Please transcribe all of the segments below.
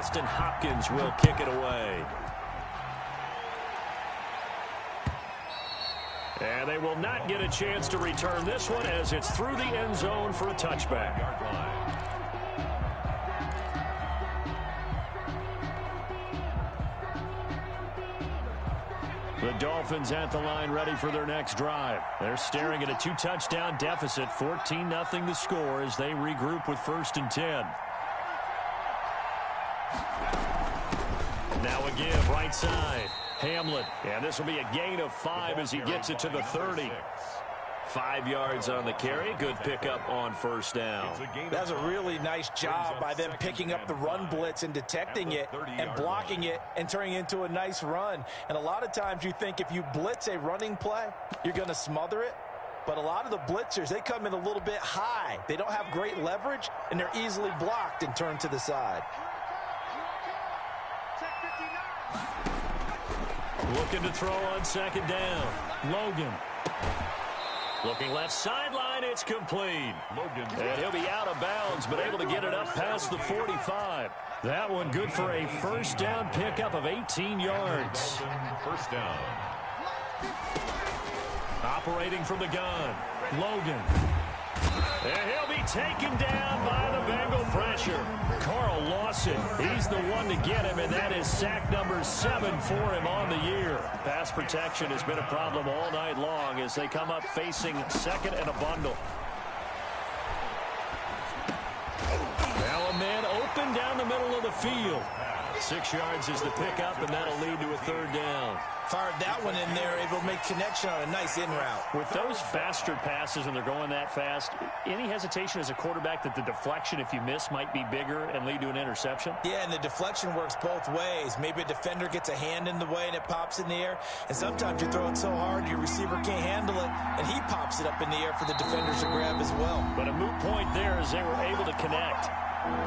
Austin Hopkins will kick it away. And they will not get a chance to return this one as it's through the end zone for a touchback. The Dolphins at the line ready for their next drive. They're staring at a 2-touchdown deficit, 14-0 the score as they regroup with 1st and 10. Now a give right side. Hamlin, and this will be a gain of 5 as he gets it to the 30. 5 yards on the carry. Good pickup on 1st down. That's a really nice job by them picking up the run blitz and detecting it and blocking it and turning it into a nice run. And a lot of times you think if you blitz a running play, you're going to smother it. But a lot of the blitzers, they come in a little bit high. They don't have great leverage, and they're easily blocked and turned to the side. Looking to throw on 2nd down. Logan. Looking left sideline, it's complete. And he'll be out of bounds, but able to get it up past the 45. That one good for a 1st down pickup of 18 yards. 1st down. Operating from the gun. Logan. And he'll be taken down by the Bengal pressure. Carl Lawson, he's the one to get him, and that is sack number 7 for him on the year. Pass protection has been a problem all night long as they come up facing 2nd and a bundle. Now a man open down the middle of the field. 6 yards is the pickup, and that'll lead to a 3rd down. Fired that one in there, able to make connection on a nice in route. With those faster passes and they're going that fast, any hesitation as a quarterback that the deflection, if you miss, might be bigger and lead to an interception? Yeah, and the deflection works both ways. Maybe a defender gets a hand in the way and it pops in the air, and sometimes you throw it so hard your receiver can't handle it, and he pops it up in the air for the defenders to grab as well. But a moot point there as they were able to connect.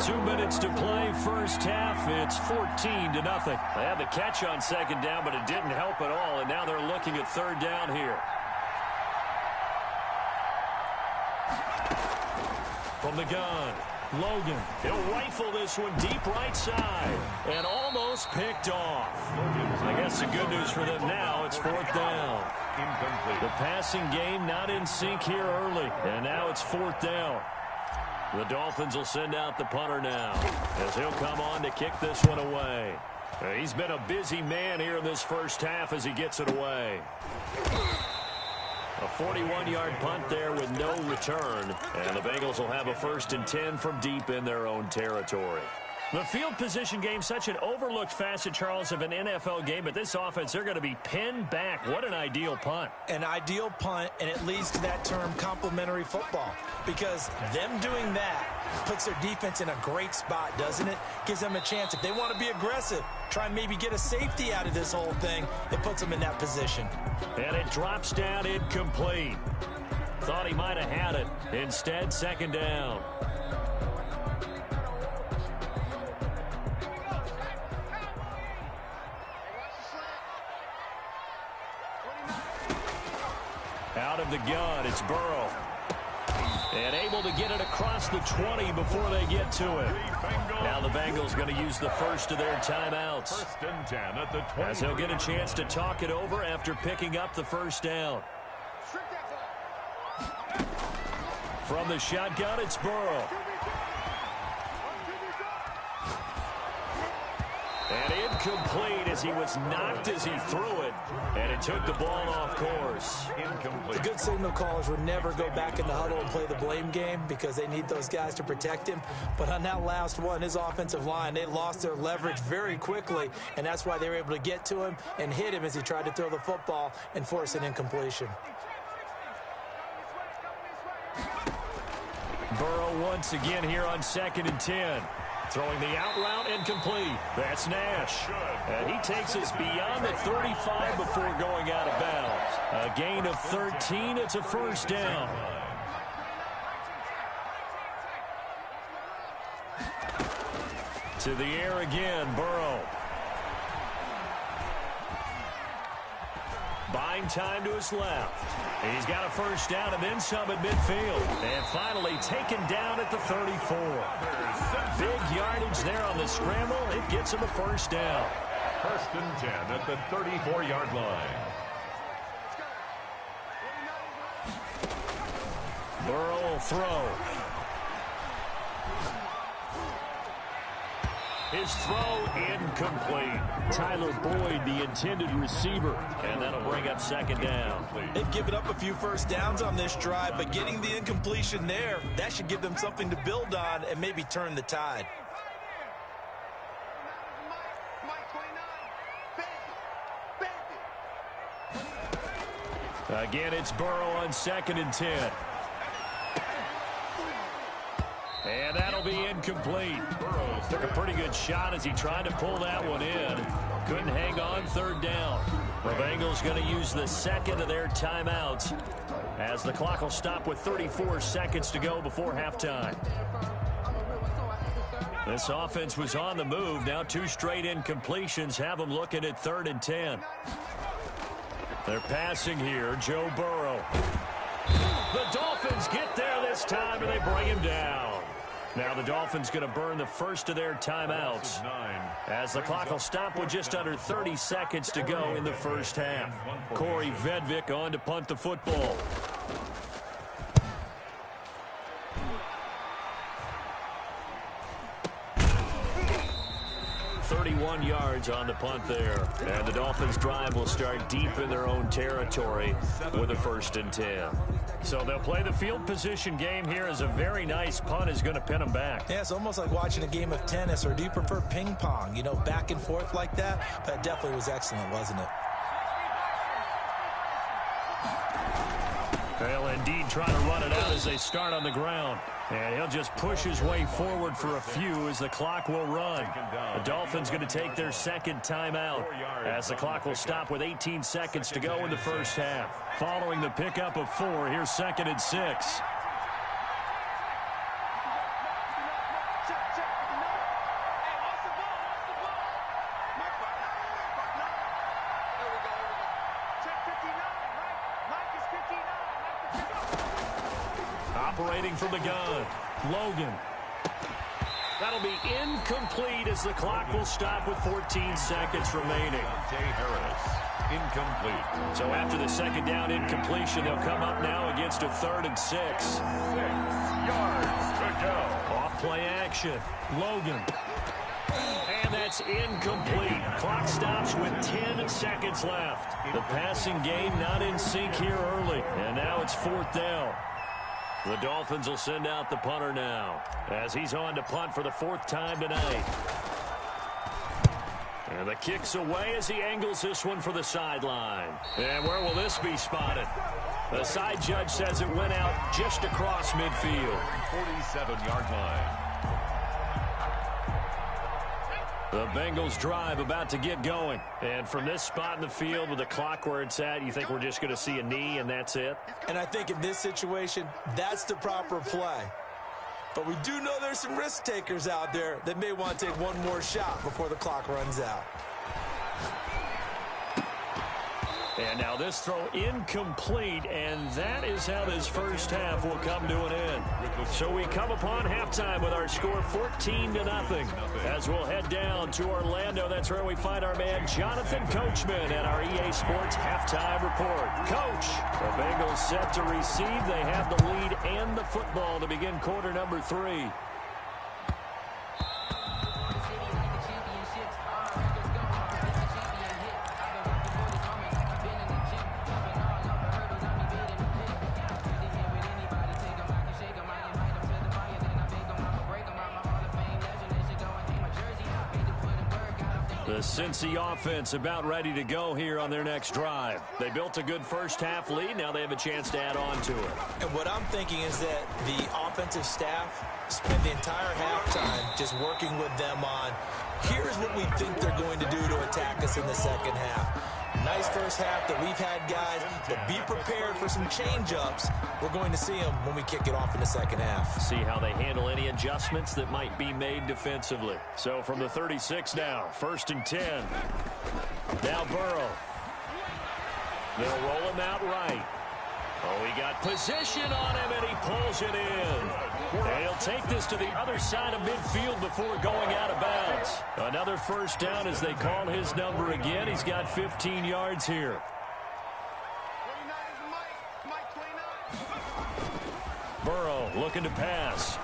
2 minutes to play, 1st half. It's 14-0. They had the catch on 2nd down, but it didn't help at all, and now they're looking at 3rd down here. From the gun, Logan. He'll rifle this one deep right side and almost picked off. I guess the good news for them now, it's 4th down. Incomplete. The passing game not in sync here early, and now it's 4th down. The Dolphins will send out the punter now as he'll come on to kick this one away. He's been a busy man here in this 1st half as he gets it away. A 41-yard punt there with no return. And the Bengals will have a 1st and 10 from deep in their own territory. The field position game, such an overlooked facet, Charles, of an NFL game. But this offense, they're going to be pinned back. What an ideal punt. An ideal punt, and it leads to that term complementary football. Because them doing that puts their defense in a great spot, doesn't it? Gives them a chance. If they want to be aggressive, try and maybe get a safety out of this whole thing, it puts them in that position. And it drops down incomplete. Thought he might have had it. Instead, 2nd down. Out of the gun, it's Burrow. And able to get it across the 20 before they get to it. Now the Bengals going to use the first of their timeouts. 1st and 10 at the 20. As he'll get a chance to talk it over after picking up the 1st down. From the shotgun, it's Burrow. And incomplete as he was knocked as he threw it. And it took the ball off course. Incomplete. The good signal callers would never go back in the huddle and play the blame game because they need those guys to protect him. But on that last one, his offensive line, they lost their leverage very quickly, and that's why they were able to get to him and hit him as he tried to throw the football and force an incompletion. Burrow once again here on 2nd and 10. Throwing the out route incomplete. That's Nash. And he takes us beyond the 35 before going out of bounds. A gain of 13. It's a 1st down. To the air again, Burrow. buying time to his left. He's got a first down and then some at midfield. And finally taken down at the 34. Big yardage there on the scramble. It gets him a first down. First and 10 at the 34-yard line. Burrow will throw. His throw incomplete. Tyler Boyd, the intended receiver, and that'll bring up second down. They've given up a few first downs on this drive, but getting the incompletion there, that should give them something to build on and maybe turn the tide. Again, it's Burrow on 2nd and 10. And that'll be incomplete. Burrow took a pretty good shot as he tried to pull that one in. Couldn't hang on, 3rd down. The Bengals going to use the second of their timeouts as the clock will stop with 34 seconds to go before halftime. This offense was on the move. Now 2 straight incompletions have them looking at 3rd and 10. They're passing here, Joe Burrow. The Dolphins get there this time, and they bring him down. Now the Dolphins going to burn the first of their timeouts as the clock will stop with just under 30 seconds to go in the first half. Corey Vedvik on to punt the football. 31 yards on the punt there. And the Dolphins drive will start deep in their own territory with a 1st and 10. So they'll play the field position game here as a very nice punt is going to pin them back. Yeah, it's almost like watching a game of tennis, or do you prefer ping pong? You know, back and forth like that? That definitely was excellent, wasn't it? They'll indeed try to run it out as they start on the ground. And he'll just push his way forward for a few as the clock will run. The Dolphins going to take their second timeout as the clock will stop with 18 seconds to go in the first half. Following the pickup of 4, here's 2nd and 6. Operating from the gun, Logan. That'll be incomplete as the clock will stop with 14 seconds remaining. Harris, incomplete. So after the second down incompletion, they'll come up now against a 3rd and 6. 6 yards to go. Off play action, Logan. And that's incomplete. Clock stops with 10 seconds left. The passing game not in sync here early. And now it's 4th down. The Dolphins will send out the punter now as he's on to punt for the 4th time tonight. And the kick's away as he angles this one for the sideline. And where will this be spotted? The side judge says it went out just across midfield. 47-yard line. The Bengals drive about to get going. And from this spot in the field with the clock where it's at, you think we're just going to see a knee and that's it? And I think in this situation, that's the proper play. But we do know there's some risk takers out there that may want to take one more shot before the clock runs out. And now this throw incomplete, and that is how this first half will come to an end. So we come upon halftime with our score 14-0 as we'll head down to Orlando. That's where we find our man Jonathan Coachman at our EA Sports Halftime Report. Coach, the Bengals set to receive. They have the lead and the football to begin quarter number 3. The Cincy offense about ready to go here on their next drive. They built a good first half lead. Now they have a chance to add on to it. And what I'm thinking is that the offensive staff spent the entire halftime just working with them on, here's what we think they're going to do to attack us in the second half. Nice first half that we've had, guys, but be prepared for some change-ups. We're going to see them when we kick it off in the second half. See how they handle any adjustments that might be made defensively. So from the 36 now, 1st and 10. Now Burrow. They'll roll him out right. Oh, he got position on him, and he pulls it in. And he'll take this to the other side of midfield before going out of bounds. Another first down as they call his number again. He's got 15 yards here. Burrow looking to pass.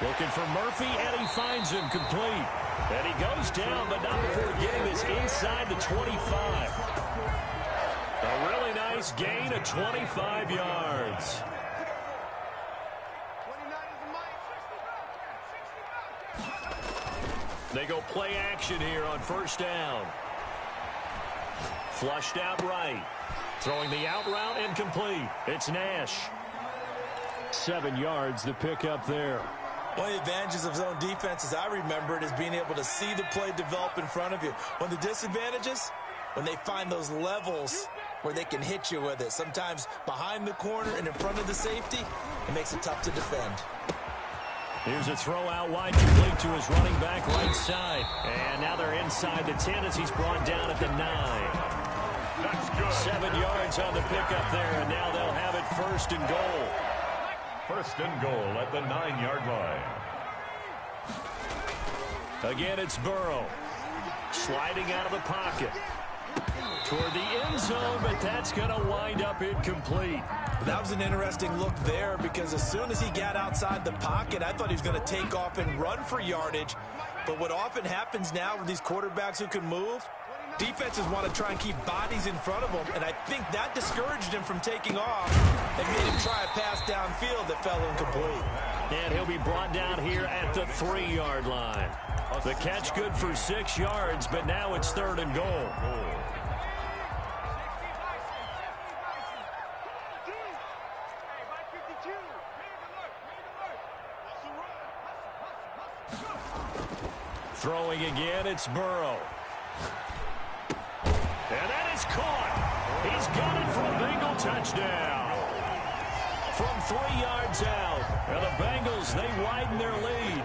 Looking for Murphy, and he finds him complete. And he goes down, but not before getting this inside the 25. A really nice gain of 25 yards. They go play action here on first down. Flushed out right. Throwing the out route incomplete. It's Nash. 7 yards the pick up there. One of the advantages of zone defense, as I remember it, is being able to see the play develop in front of you. One of the disadvantages, when they find those levels where they can hit you with it. Sometimes behind the corner and in front of the safety, it makes it tough to defend. Here's a throw out wide complete to his running back right side. And now they're inside the 10 as he's brought down at the 9. That's good. 7 yards on the pickup there, and now they'll have it first and goal. First and goal at the 9-yard line. Again, it's Burrow. Sliding out of the pocket. Toward the end zone, but that's going to wind up incomplete. That was an interesting look there because as soon as he got outside the pocket, I thought he was going to take off and run for yardage. But what often happens now with these quarterbacks who can move, defenses want to try and keep bodies in front of them, and I think that discouraged him from taking off and made him try a pass downfield that fell incomplete. And he'll be brought down here at the 3-yard line. The catch good for 6 yards, but now it's third and goal. Throwing again, it's Burrow. And that is caught. He's got it for a Bengal touchdown. From 3 yards out. And the Bengals, they widen their lead.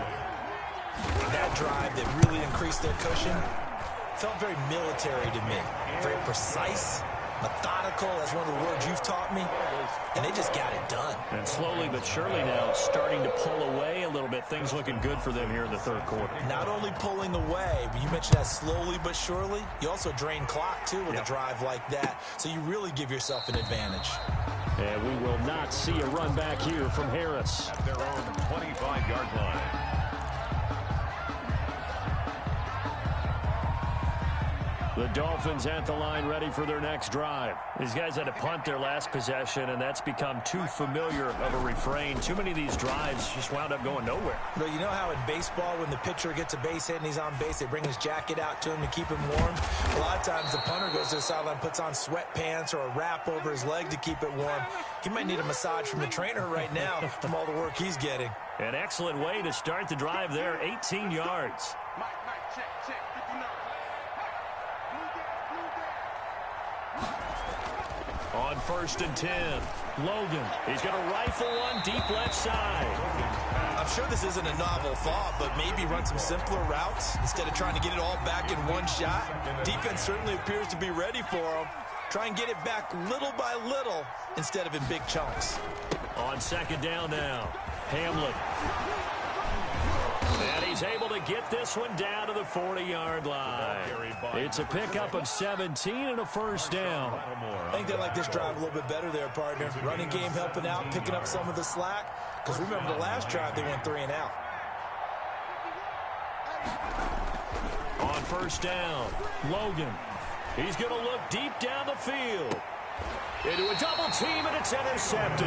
That drive that really increased their cushion felt very military to me. Very precise, methodical, that's one of the words you've taught me. And they just got it done. And slowly but surely now starting to pull away a little bit. Things looking good for them here in the third quarter. Not only pulling away, but you mentioned that slowly but surely. You also drain clock, too, with a drive like that. So you really give yourself an advantage. And we will not see a run back here from Harris. At their own 25-yard line. The Dolphins at the line ready for their next drive. These guys had to punt their last possession, and that's become too familiar of a refrain. Too many of these drives just wound up going nowhere. But you know how in baseball, when the pitcher gets a base hit and he's on base, they bring his jacket out to him to keep him warm? A lot of times the punter goes to the sideline, puts on sweatpants or a wrap over his leg to keep it warm. He might need a massage from the trainer right now from all the work he's getting. An excellent way to start the drive there, 18 yards. On first and 10, Logan. He's going to rifle one deep left side. I'm sure this isn't a novel thought, but maybe run some simpler routes instead of trying to get it all back in one shot. Defense certainly appears to be ready for him. Try and get it back little by little instead of in big chunks. On second down now, Hamlin. And he's able to get this one down to the 40-yard line. It's a pickup of 17 and a first down. I think they like this drive a little bit better there, partner. Running game helping out, picking up some of the slack. Because remember the last drive, they went 3 and out. On first down, Logan. He's going to look deep down the field. Into a double team, and it's intercepted.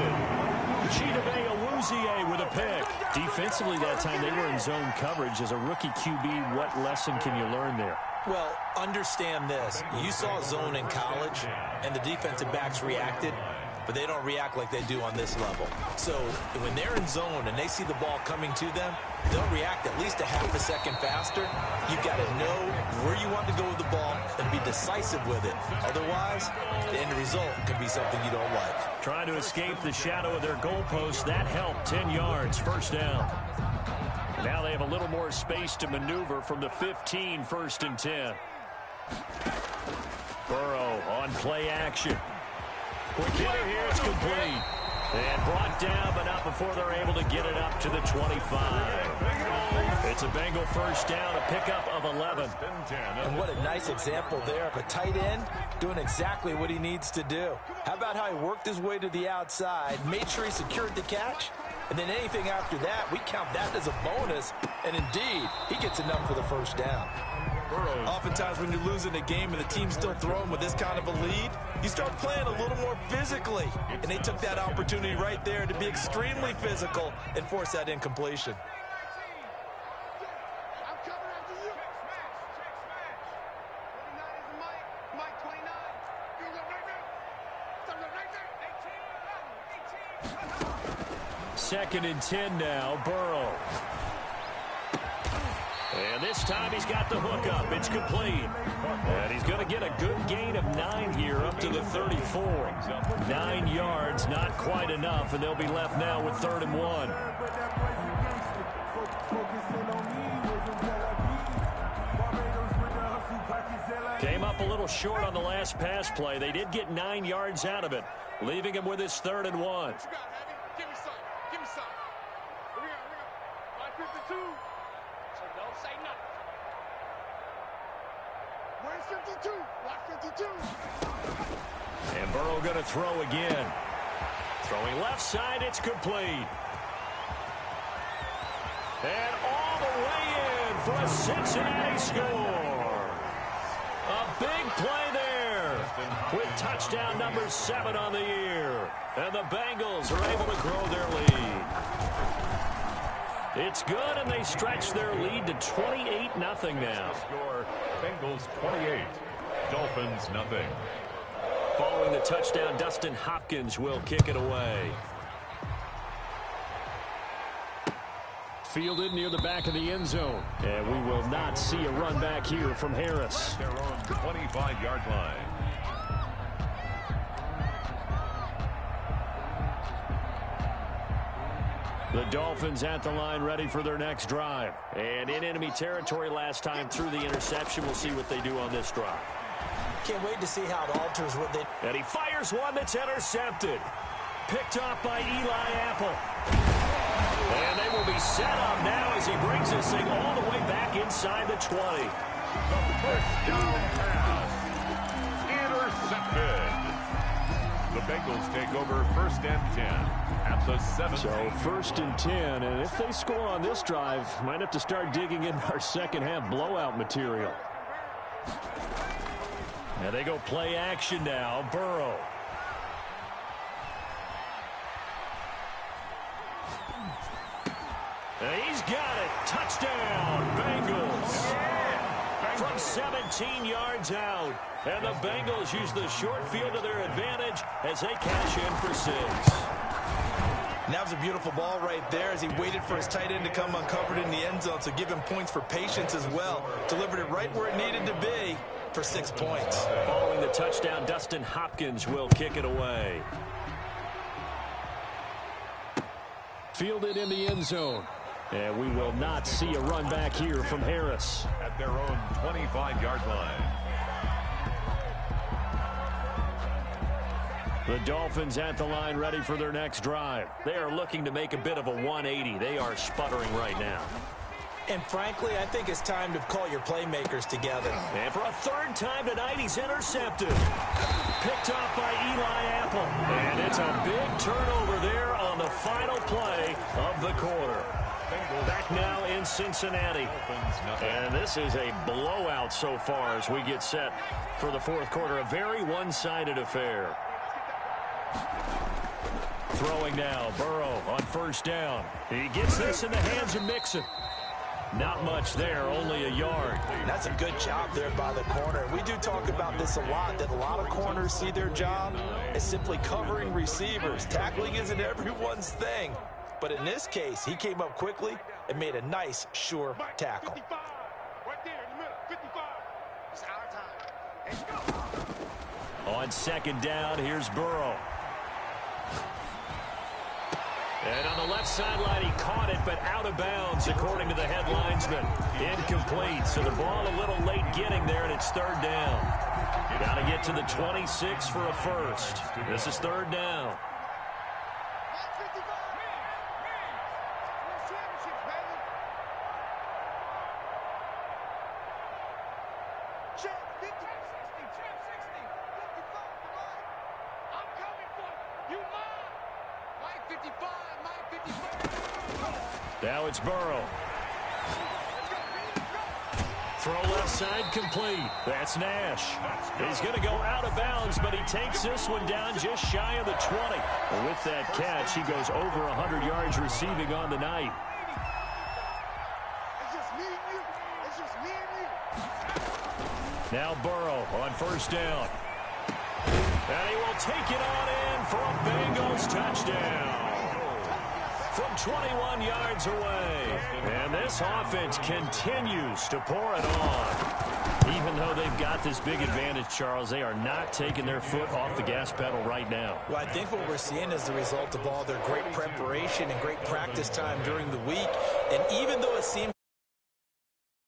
Chidobe Awuzie with a pick. Defensively that time, they were in zone coverage. As a rookie QB, what lesson can you learn there? Well, understand this. You saw zone in college, and the defensive backs reacted, but they don't react like they do on this level. So when they're in zone and they see the ball coming to them, they'll react at least a half a second faster. You've got to know where you want to go with the ball and be decisive with it. Otherwise, the end result could be something you don't like. Trying to escape the shadow of their goalpost. That helped. 10 yards, first down. Now they have a little more space to maneuver from the 15, first and 10. Burrow on play action. Quick hitter here, it's complete. And brought down, but not before they're able to get it up to the 25. It's a Bengal first down, a pickup of 11. And what a nice example there of a tight end doing exactly what he needs to do. How about how he worked his way to the outside, made sure he secured the catch, and then anything after that, we count that as a bonus. And indeed, he gets enough for the first down. Oftentimes when you're losing a game and the team's still throwing with this kind of a lead, you start playing a little more physically. And they took that opportunity right there to be extremely physical and force that incompletion. Second and 10 now, Burrow. And this time he's got the hook up. It's complete. And he's going to get a good gain of 9 here up to the 34. 9 yards, not quite enough, and they'll be left now with 3rd and 1. Came up a little short on the last pass play. They did get 9 yards out of it, leaving him with his 3rd and 1. And Burrow going to throw again. Throwing left side, it's complete. And all the way in for a Cincinnati score. A big play there with touchdown number 7 on the year. And the Bengals are able to grow their lead. It's good, and they stretch their lead to 28-0 now. Score, Bengals 28, Dolphins nothing. Following the touchdown, Dustin Hopkins will kick it away. Fielded near the back of the end zone. And we will not see a run back here from Harris. Their own 25-yard line. The Dolphins at the line ready for their next drive. And in enemy territory last time through the interception. We'll see what they do on this drive. Can't wait to see how it alters what they... And he fires one that's intercepted. Picked off by Eli Apple. And they will be set up now as he brings this thing all the way back inside the 20. The first down pass. Intercepted. The Bengals take over 1st and 10 at the 7. So 1st and 10, and if they score on this drive, might have to start digging in our second half blowout material. And they go play action now. Burrow. And he's got it. Touchdown, Bengals. From 17 yards out. And the Bengals use the short field to their advantage as they cash in for 6. And that was a beautiful ball right there as he waited for his tight end to come uncovered in the end zone. So give him points for patience as well. Delivered it right where it needed to be for 6 points. Following the touchdown, Dustin Hopkins will kick it away. Fielded in the end zone. And we will not see a run back here from Harris. At their own 25-yard line. The Dolphins at the line ready for their next drive. They are looking to make a bit of a 180. They are sputtering right now. And frankly, I think it's time to call your playmakers together. And for a 3rd time tonight, he's intercepted. Picked off by Eli Apple. And it's a big turnover there on the final play of the quarter. Back now in Cincinnati. And this is a blowout so far as we get set for the 4th quarter. A very one-sided affair. Throwing now, Burrow on 1st down. He gets this in the hands of Mixon. Not much there, only a yard. That's a good job there by the corner. We do talk about this a lot, that a lot of corners see their job as simply covering receivers. Tackling isn't everyone's thing. But in this case, he came up quickly and made a nice, sure tackle. On 2nd down, here's Burrow. And on the left sideline, he caught it, but out of bounds, according to the head linesman. Incomplete, so the ball a little late getting there, and it's third down. Got to get to the 26 for a first. This is third down. Now it's Burrow. Throw left side complete. That's Nash. He's going to go out of bounds, but he takes this one down just shy of the 20. And with that catch, he goes over 100 yards receiving on the night. Now Burrow on first down. And he will take it on in for a Bengals touchdown. From 21 yards away. And this offense continues to pour it on. Even though they've got this big advantage, Charles, they are not taking their foot off the gas pedal right now. Well, I think what we're seeing is the result of all their great preparation and great practice time during the week. And even though it seems